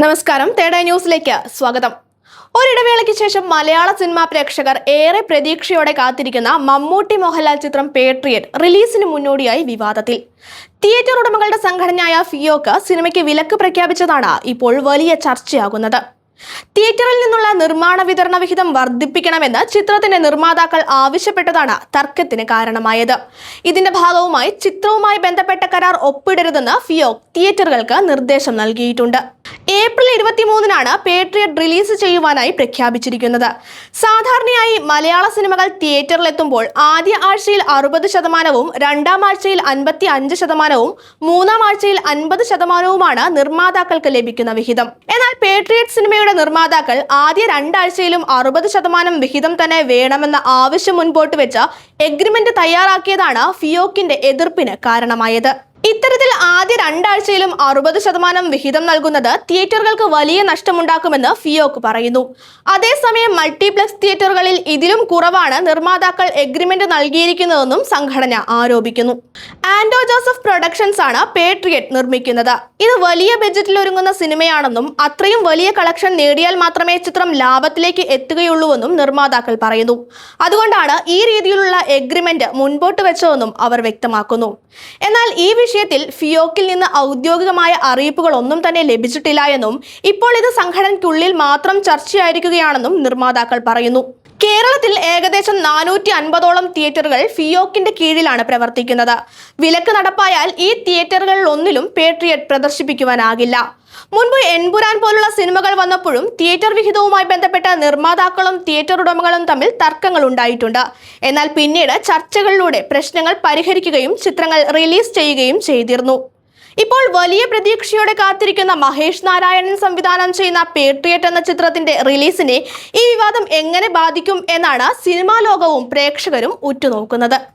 നമസ്കാരം, തേട ന്യൂസിലേക്ക് സ്വാഗതം. ഒരിടവേളയ്ക്ക് ശേഷം മലയാള സിനിമാ പ്രേക്ഷകർ ഏറെ പ്രതീക്ഷയോടെ കാത്തിരിക്കുന്ന മമ്മൂട്ടി മോഹൻലാൽ ചിത്രം പേട്രിയറ്റ് റിലീസിന് മുന്നോടിയായി വിവാദത്തിൽ. തിയേറ്റർ ഉടമകളുടെ സംഘടനയായ ഫിയോക്ക് സിനിമയ്ക്ക് വിലക്ക് പ്രഖ്യാപിച്ചതാണ് ഇപ്പോൾ വലിയ ചർച്ചയാകുന്നത്. തിയേറ്ററിൽ നിന്നുള്ള നിർമ്മാണ വിതരണ വിഹിതം വർദ്ധിപ്പിക്കണമെന്ന് ചിത്രത്തിന്റെ നിർമ്മാതാക്കൾ ആവശ്യപ്പെട്ടതാണ് തർക്കത്തിന് കാരണമായത്. ഇതിന്റെ ഭാഗവുമായി ചിത്രവുമായി ബന്ധപ്പെട്ട കരാർ ഒപ്പിടരുതെന്ന് ഫിയോക് തിയേറ്ററുകൾക്ക് നിർദ്ദേശം നൽകിയിട്ടുണ്ട്. ഏപ്രിൽ 23-നാണ് പേട്രിയറ്റ് റിലീസ് ചെയ്യുവാനായി പ്രഖ്യാപിച്ചിരിക്കുന്നത്. സാധാരണയായി മലയാള സിനിമകൾ തിയേറ്ററിലെത്തുമ്പോൾ ആദ്യ ആഴ്ചയിൽ 60%, രണ്ടാം ആഴ്ചയിൽ 55%, മൂന്നാം ആഴ്ചയിൽ 50%വുമാണ് നിർമ്മാതാക്കൾക്ക് ലഭിക്കുന്ന വിഹിതം. എന്നാൽ പേട്രിയറ്റ് സിനിമയുടെ നിർമ്മാതാക്കൾ ആദ്യ രണ്ടാഴ്ചയിലും 60% വിഹിതം തന്നെ വേണമെന്ന ആവശ്യം മുൻപോട്ട് വെച്ച് എഗ്രിമെന്റ് തയ്യാറാക്കിയതാണ് ഫിയോക്കിന്റെ എതിർപ്പിന് കാരണമായത്. ഇത്തരത്തിൽ ആദ്യ രണ്ടാഴ്ചയിലും 60% വിഹിതം നൽകുന്നത് തിയേറ്ററുകൾക്ക് വലിയ നഷ്ടമുണ്ടാക്കുമെന്ന് ഫിയോക്ക് പറയുന്നു. അതേസമയം മൾട്ടിപ്ലക്സ് തിയേറ്ററുകളിൽ ഇതിലും കുറവാണ് നിർമ്മാതാക്കൾ എഗ്രിമെന്റ് നൽകിയിരിക്കുന്നതെന്നും സംഘടന ആരോപിക്കുന്നു. ആൻഡോ ജോസഫ് പ്രൊഡക്ഷൻസ് ആണ് പേട്രിയറ്റ് നിർമ്മിക്കുന്നത്. ഇത് വലിയ ബഡ്ജറ്റിൽ ഒരുങ്ങുന്ന സിനിമയാണെന്നും അത്രയും വലിയ കളക്ഷൻ നേടിയാൽ മാത്രമേ ചിത്രം ലാഭത്തിലേക്ക് എത്തുകയുള്ളൂവെന്നും നിർമ്മാതാക്കൾ പറയുന്നു. അതുകൊണ്ടാണ് ഈ രീതിയിലുള്ള എഗ്രിമെന്റ് മുൻപോട്ട് വെച്ചതെന്നും അവർ വ്യക്തമാക്കുന്നു. എന്നാൽ ഈ വിഷയത്തിൽ ഫിയോക്കിൽ നിന്ന് ഔദ്യോഗികമായ അറിയിപ്പുകൾ ഒന്നും തന്നെ ലഭിച്ചിട്ടില്ല എന്നും ഇപ്പോൾ ഇത് സംഘടനയ്ക്കുള്ളിൽ മാത്രം ചർച്ചയായിരിക്കുകയാണെന്നും നിർമ്മാതാക്കൾ പറയുന്നു. കേരളത്തിൽ ഏകദേശം 450ഓളം തിയേറ്ററുകൾ ഫിയോക്കിന്റെ കീഴിലാണ് പ്രവർത്തിക്കുന്നത്. വിലക്ക് നടപ്പായാൽ ഈ തിയേറ്ററുകളിൽ ഒന്നിലും പേട്രിയറ്റ് പ്രദർശിപ്പിക്കുവാനാകില്ല. മുൻപ് എൻപുരാൻ പോലുള്ള സിനിമകൾ വന്നപ്പോഴും തിയേറ്റർ വിഹിതവുമായി ബന്ധപ്പെട്ട നിർമ്മാതാക്കളും തിയേറ്റർ ഉടമകളും തമ്മിൽ തർക്കങ്ങൾ ഉണ്ടായിട്ടുണ്ട്. എന്നാൽ പിന്നീട് ചർച്ചകളിലൂടെ പ്രശ്നങ്ങൾ പരിഹരിക്കുകയും ചിത്രങ്ങൾ റിലീസ് ചെയ്യുകയും ചെയ്തിരുന്നു. ഇപ്പോൾ വലിയ പ്രതീക്ഷയോടെ കാത്തിരിക്കുന്ന മഹേഷ് നാരായണൻ സംവിധാനം ചെയ്യുന്ന പേട്രിയറ്റ് എന്ന ചിത്രത്തിന്റെ റിലീസിനെ ഈ വിവാദം എങ്ങനെ ബാധിക്കും എന്നാണ് സിനിമാ ലോകവും പ്രേക്ഷകരും ഉറ്റുനോക്കുന്നത്.